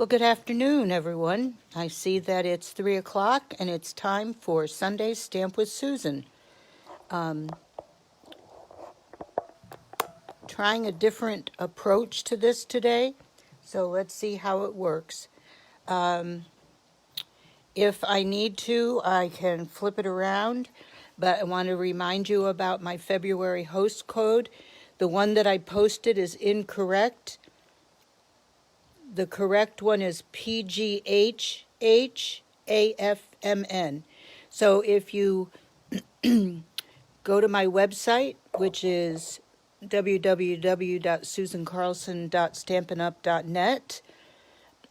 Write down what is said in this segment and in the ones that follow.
Well, good afternoon, everyone. I see that it's 3 o'clock and it's time for Sunday Stamp with Susan. Trying a different approach to this today, so let's see how it works. If I need to, I can flip it around, but I want to remind you about my February host code. The one that I posted is incorrect. The correct one is PGHHAFMN. So if you go to my website, which is www.susancarlson.stampinup.net,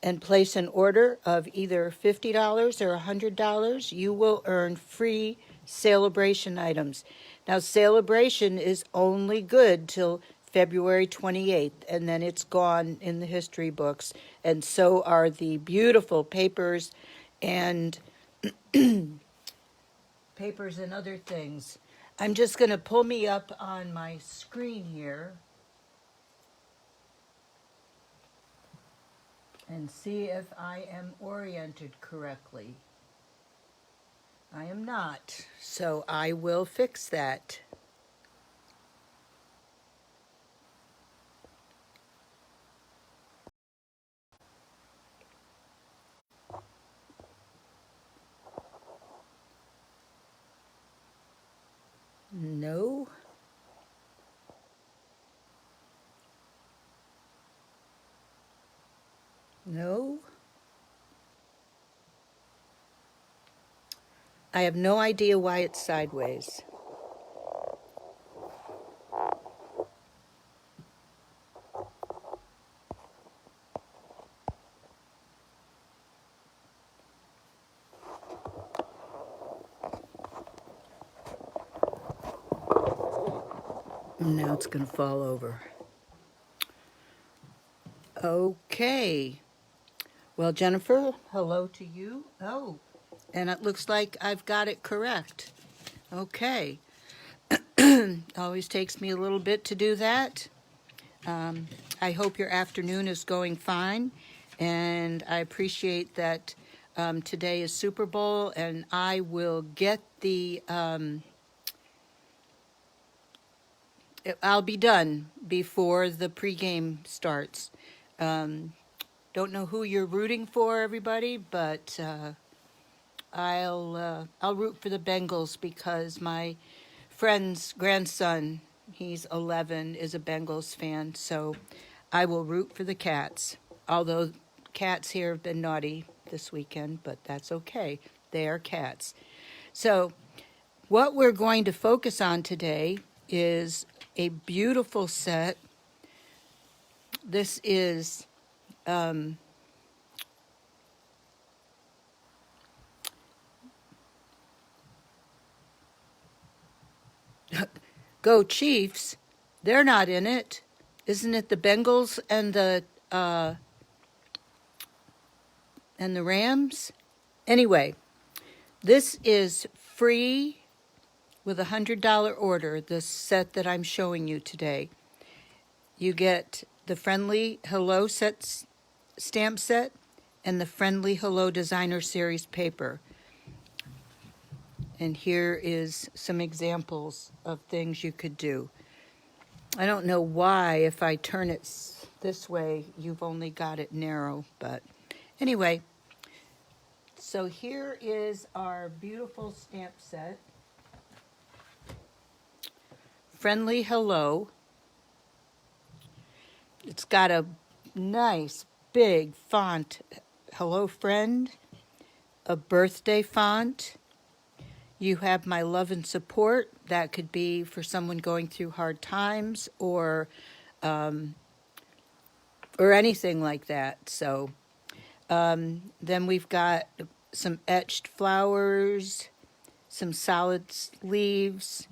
and place an order of either $50 or $100, you will earn free Celebration items. Now, Celebration is only good till February 28th, and then it's gone in the history books, and so are the beautiful papers and other things. I'm just going to pull me up on my screen here and see if I am oriented correctly. I am not, so I will fix that. No. No. I have no idea why it's sideways. Now it's going to fall over. Okay. Well, Jennifer, hello to you. Oh, and it looks like I've got it correct. Okay. Always takes me a little bit to do that. I hope your afternoon is going fine, and I appreciate that today is Super Bowl, and I will get the... I'll be done before the pregame starts. Don't know who you're rooting for, everybody, but I'll root for the Bengals because my friend's grandson, he's 11, is a Bengals fan, so I will root for the Cats. Although cats here have been naughty this weekend, but that's okay. They are cats. So what we're going to focus on today is a beautiful set. This is Go Chiefs. They're not in it. Isn't it the Bengals and the Rams? Anyway, this is free with a $100 order, the set that I'm showing you today. You get the Friendly Hello stamp set and the Friendly Hello Designer Series paper. And here is some examples of things you could do. I don't know why, if I turn it this way, you've only got it narrow, but anyway. So here is our beautiful stamp set. Friendly Hello. It's got a nice big font, Hello Friend, a birthday font. You have my love and support. That could be for someone going through hard times or anything like that. So then we've got some etched flowers, some solid leaves,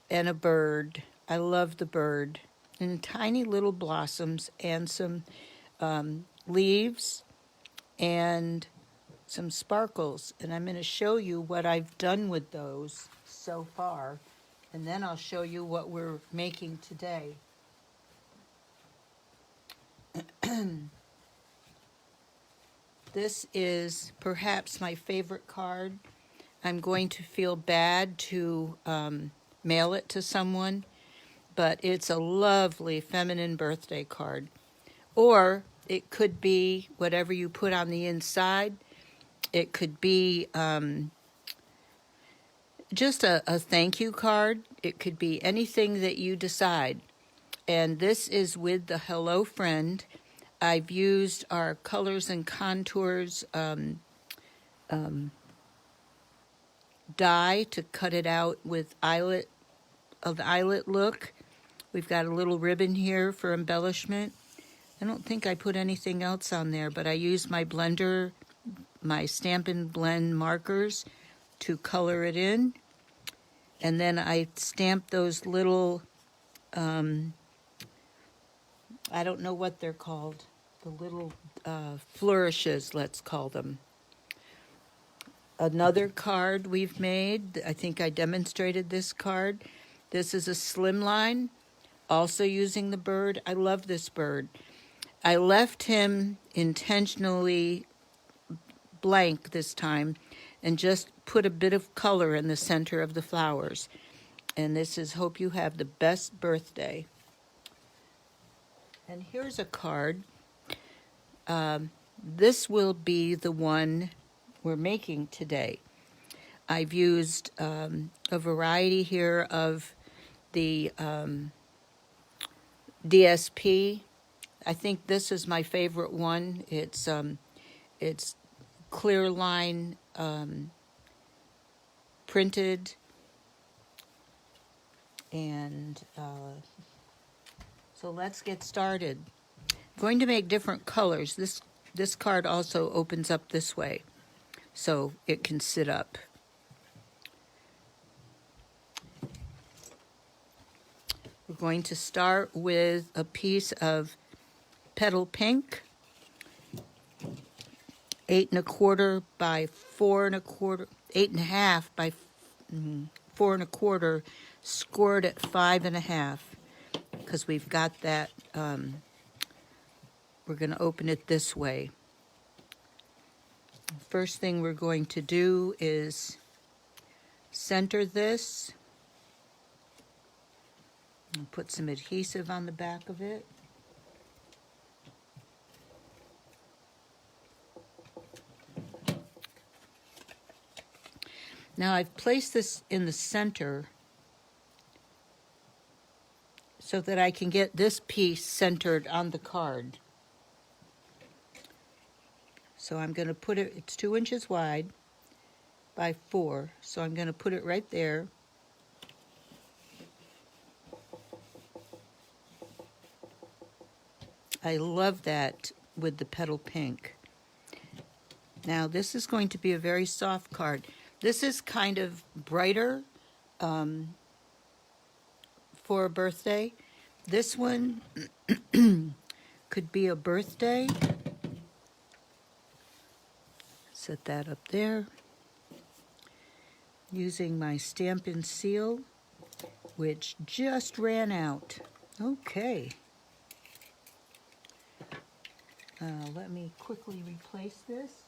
and a bird. I love the bird. And tiny little blossoms and some leaves and some sparkles, and I'm going to show you what I've done with those so far, and then I'll show you what we're making today. This is perhaps my favorite card. I'm going to feel bad to mail it to someone, but it's a lovely feminine birthday card. Or it could be whatever you put on the inside. It could be just a thank you card. It could be anything that you decide. And this is with the Hello Friend. I've used our Colors and Contours die to cut it out with an eyelet look. We've got a little ribbon here for embellishment. I don't think I put anything else on there, but I used my blender, my Stampin' Blend markers to color it in. And then I stamped those little, I don't know what they're called, the little flourishes, let's call them. Another card we've made, I think I demonstrated this card. This is a slimline, also using the bird. I love this bird. I left him intentionally blank this time and just put a bit of color in the center of the flowers. And this is Hope You Have the Best Birthday. And here's a card. This will be the one we're making today. I've used a variety here of the DSP. I think this is my favorite one. It's clear line printed, and so let's get started. I'm going to make different colors. This card also opens up this way, so it can sit up. We're going to start with a piece of petal pink, 8 1/4 by 4 1/4, 8 1/2 by 4 1/4, scored at 5 1/2, because we've got that. We're going to open it this way. First thing we're going to do is center this and put some adhesive on the back of it. Now I've placed this in the center so that I can get this piece centered on the card. So I'm going to put it, it's 2 inches wide by 4, so I'm going to put it right there. I love that with the petal pink. Now this is going to be a very soft card. This is kind of brighter for a birthday. This one could be a birthday. Set that up there. Using my Stampin' Seal, which just ran out. Okay. Let me quickly replace this.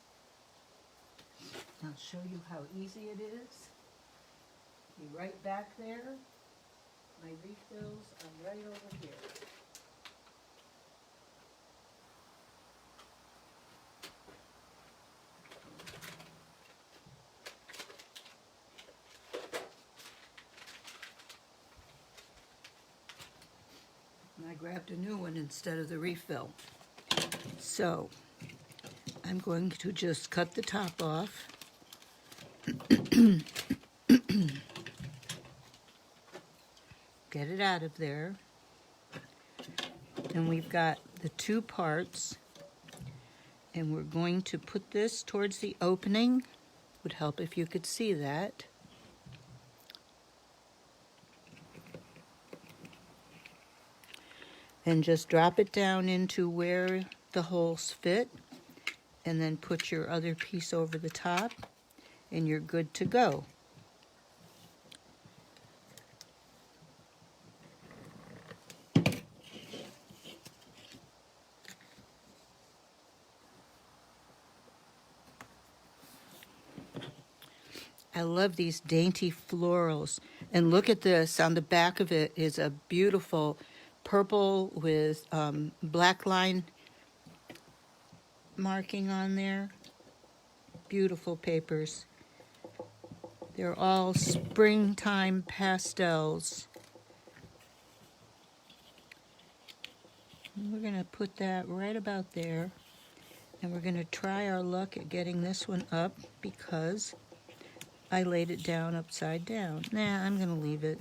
I'll show you how easy it is. Be right back there. My refills are right over here. And I grabbed a new one instead of the refill. So I'm going to just cut the top off. Get it out of there. And we've got the 2 parts. And we're going to put this towards the opening. Would help if you could see that. And just drop it down into where the holes fit. And then put your other piece over the top. And you're good to go. I love these dainty florals. And look at this. On the back of it is a beautiful purple with black line marking on there. Beautiful papers. They're all springtime pastels. And we're going to put that right about there. And we're going to try our luck at getting this one up because I laid it down upside down. Nah, I'm going to leave it.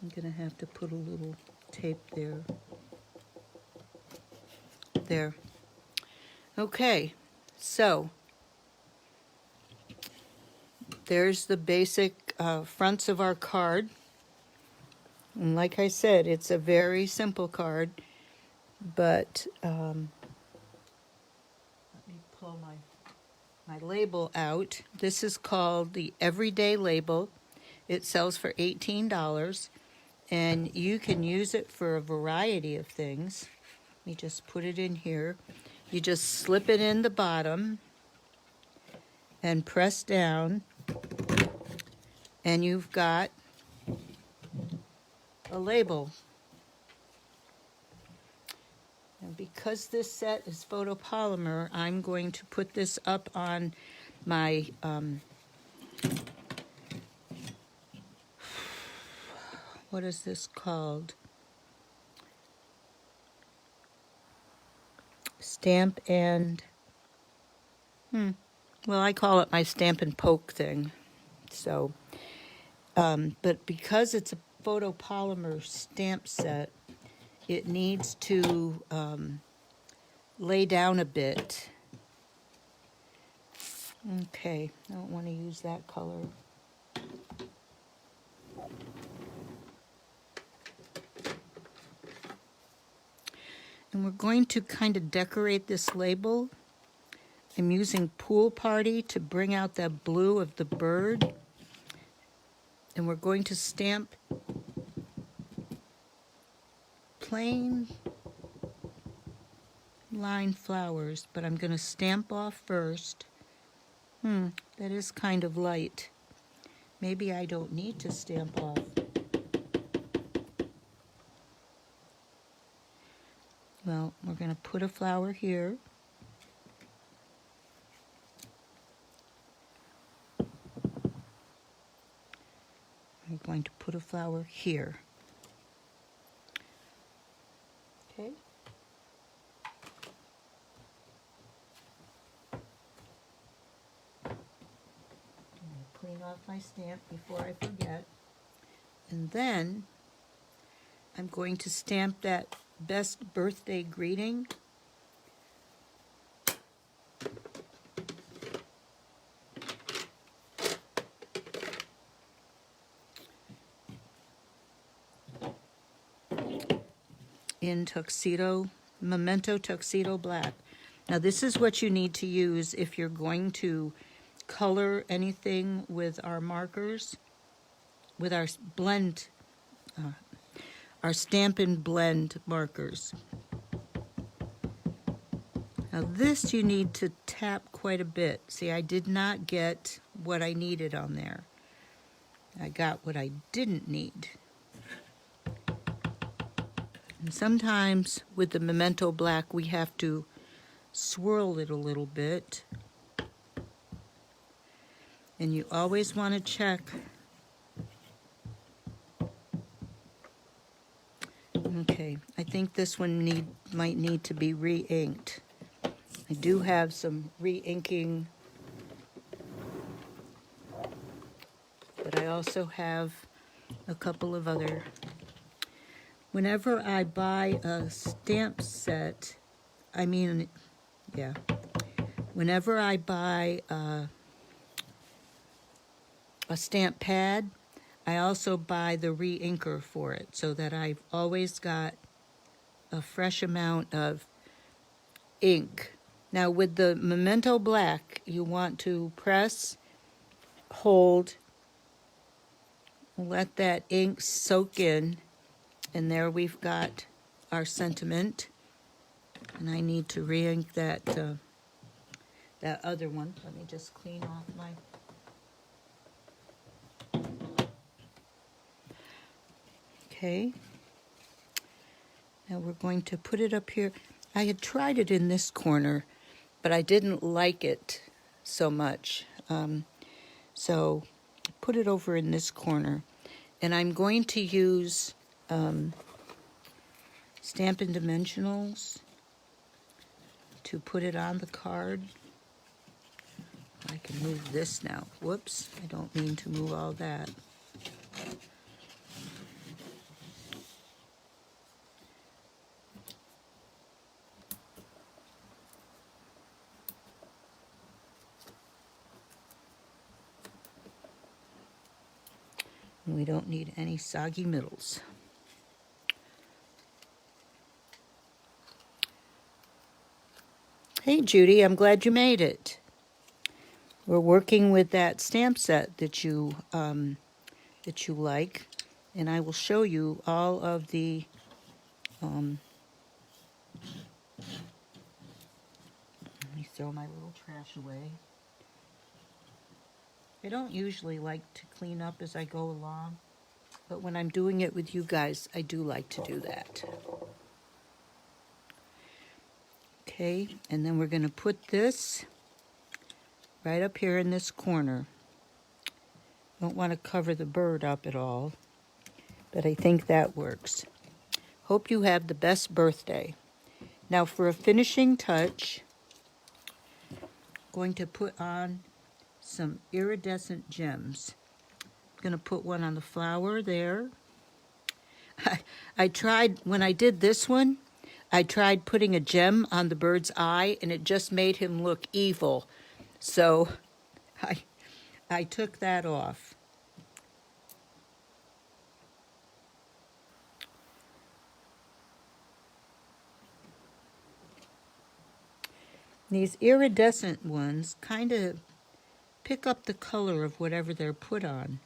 I'm going to have to put a little tape there. There. Okay, so there's the basic fronts of our card. And like I said, it's a very simple card, but let me pull my label out. This is called the Everyday Label. It sells for $18, and you can use it for a variety of things. Let me just put it in here. You just slip it in the bottom and press down, and you've got a label. And because this set is photopolymer, I'm going to put this up on my what is this called? Stamp and well, I call it my stamp and poke thing. So but because it's a photopolymer stamp set, it needs to lay down a bit. Okay, I don't want to use that color. And we're going to kind of decorate this label. I'm using Pool Party to bring out that blue of the bird. And we're going to stamp plain line flowers, but I'm going to stamp off first. That is kind of light. Maybe I don't need to stamp off. Well, we're going to put a flower here. I'm going to put a flower here. Okay. I'm going to clean off my stamp before I forget. And then I'm going to stamp that best birthday greeting. In Tuxedo, Memento Tuxedo Black. Now this is what you need to use if you're going to color anything with our markers, with our blend, our Stampin' Blend markers. Now this you need to tap quite a bit. See, I did not get what I needed on there. I got what I didn't need. And sometimes with the Memento Black we have to swirl it a little bit. And you always want to check. Okay, I think this one might need to be re-inked. I do have some re-inking, but I also have a couple of other. Whenever I buy a stamp set, whenever I buy a stamp pad, I also buy the re-inker for it so that I've always got a fresh amount of ink. Now with the Memento Black, you want to press, hold, let that ink soak in, and there we've got our sentiment. And I need to re-ink that that other one. Let me just clean off my... Okay. Now we're going to put it up here. I had tried it in this corner, but I didn't like it so much. So put it over in this corner. And I'm going to use Stampin' Dimensionals to put it on the card. I can move this now. Whoops, I don't mean to move all that. And we don't need any soggy middles. Hey Judy, I'm glad you made it. We're working with that stamp set that you like, and I will show you all of the let me throw my little trash away. I don't usually like to clean up as I go along, but when I'm doing it with you guys, I do like to do that. Okay, and then we're going to put this right up here in this corner. Don't want to cover the bird up at all, but I think that works. Hope you have the best birthday. Now for a finishing touch, I'm going to put on some iridescent gems. I'm going to put one on the flower there. I tried, when I did this one, I tried putting a gem on the bird's eye, and it just made him look evil. So I took that off. These iridescent ones kind of pick up the color of whatever they're put on.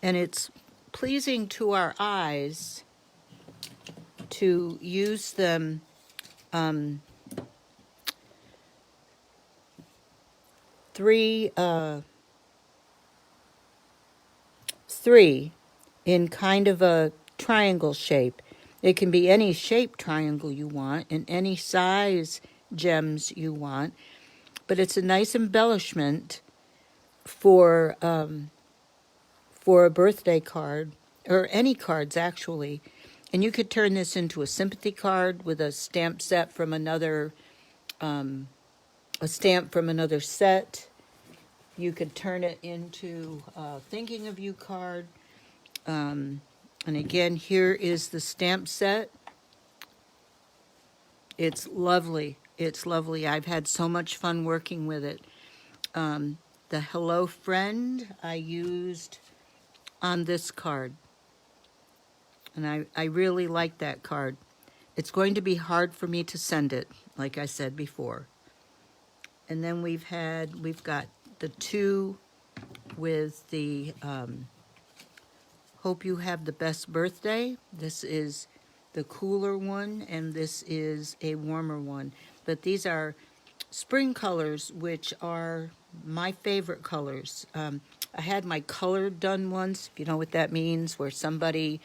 And it's pleasing to our eyes to use them three in kind of a triangle shape. It can be any shape triangle you want and any size gems you want, but it's a nice embellishment for a birthday card, or any cards actually. And you could turn this into a sympathy card with a stamp set from another, a stamp from another set. You could turn it into a thinking of you card. And again, here is the stamp set. It's lovely. It's lovely. I've had so much fun working with it. The Hello Friend I used on this card. And I really like that card. It's going to be hard for me to send it, like I said before. And then we've got the two with the Hope You Have the Best Birthday. This is the cooler one, and this is a warmer one. But these are spring colors, which are my favorite colors. I had my color done once, if you know what that means, where somebody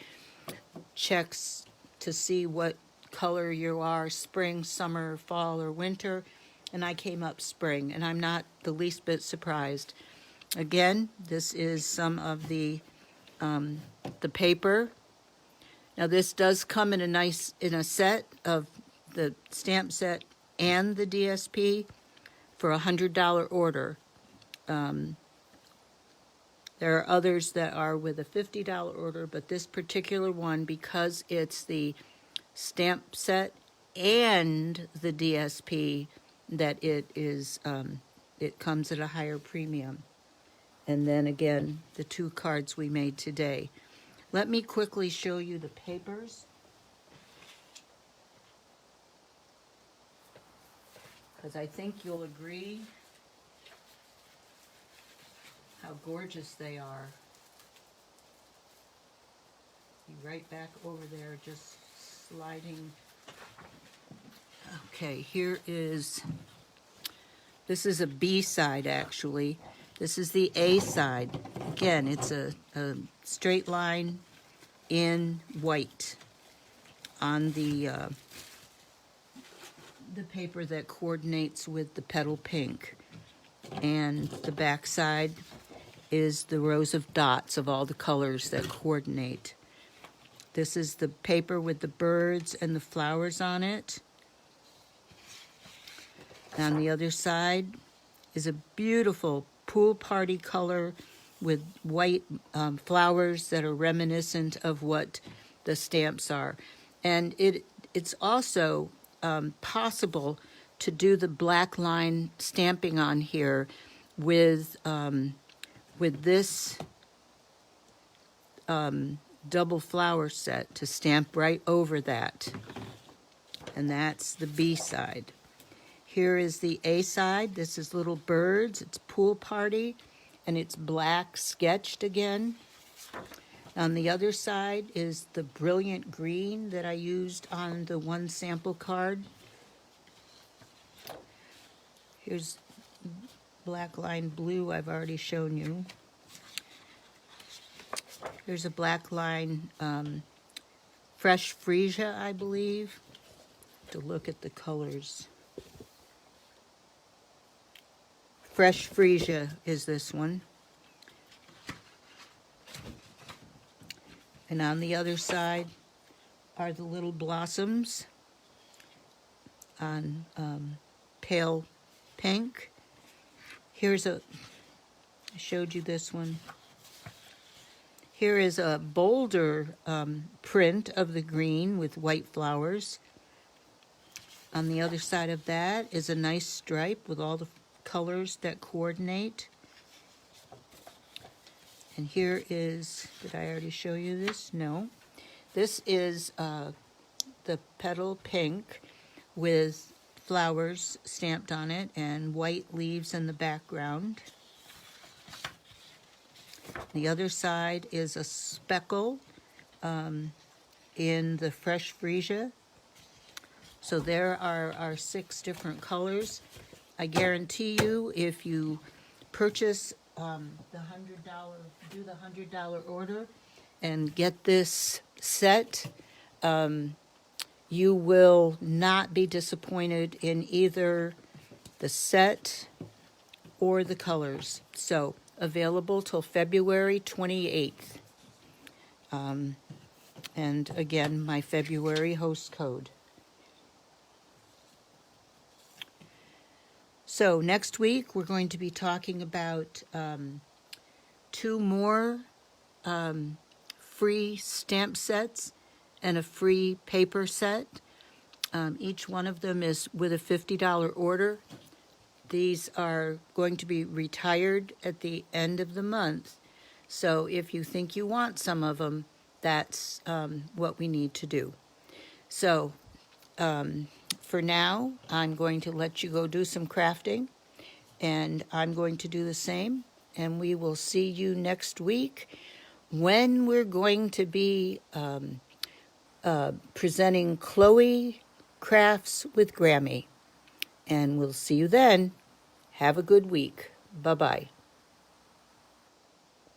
checks to see what color you are, spring, summer, fall, or winter, and I came up spring, and I'm not the least bit surprised. Again, this is some of the paper. Now this does come in a set of the stamp set and the DSP for a $100 order. There are others that are with a $50 order, but this particular one, because it's the stamp set and the DSP, that it comes at a higher premium. And then again, the two cards we made today. Let me quickly show you the papers. Because I think you'll agree how gorgeous they are. Be right back over there, just sliding Okay, this is a B side actually. This is the A side. Again, it's a straight line in white on the paper that coordinates with the petal pink. And the back side is the rows of dots of all the colors that coordinate. This is the paper with the birds and the flowers on it. On the other side is a beautiful pool party color with white flowers that are reminiscent of what the stamps are. And it's also possible to do the black line stamping on here with this double flower set to stamp right over that. And that's the B side. Here is the A side. This is little birds. It's pool party, and it's black sketched again. On the other side is the brilliant green that I used on the one sample card. Here's black line blue I've already shown you. Here's a black line fresh freesia, I believe. To look at the colors. Fresh freesia is this one. And on the other side are the little blossoms on pale pink. I showed you this one. Here is a bolder print of the green with white flowers. On the other side of that is a nice stripe with all the colors that coordinate. And here is, did I already show you this? No. This is the petal pink with flowers stamped on it and white leaves in the background. The other side is a speckle in the fresh freesia. So there are our 6 different colors. I guarantee you, if you purchase the $100 order and get this set, you will not be disappointed in either the set or the colors. So available till February 28th. And again, my February host code. So next week, we're going to be talking about 2 more free stamp sets and a free paper set. Each one of them is with a $50 order. These are going to be retired at the end of the month. So if you think you want some of them, that's what we need to do. So for now, I'm going to let you go do some crafting, and I'm going to do the same, and we will see you next week when we're going to be presenting Chloe Crafts with Grammy. And we'll see you then. Have a good week. Bye-bye.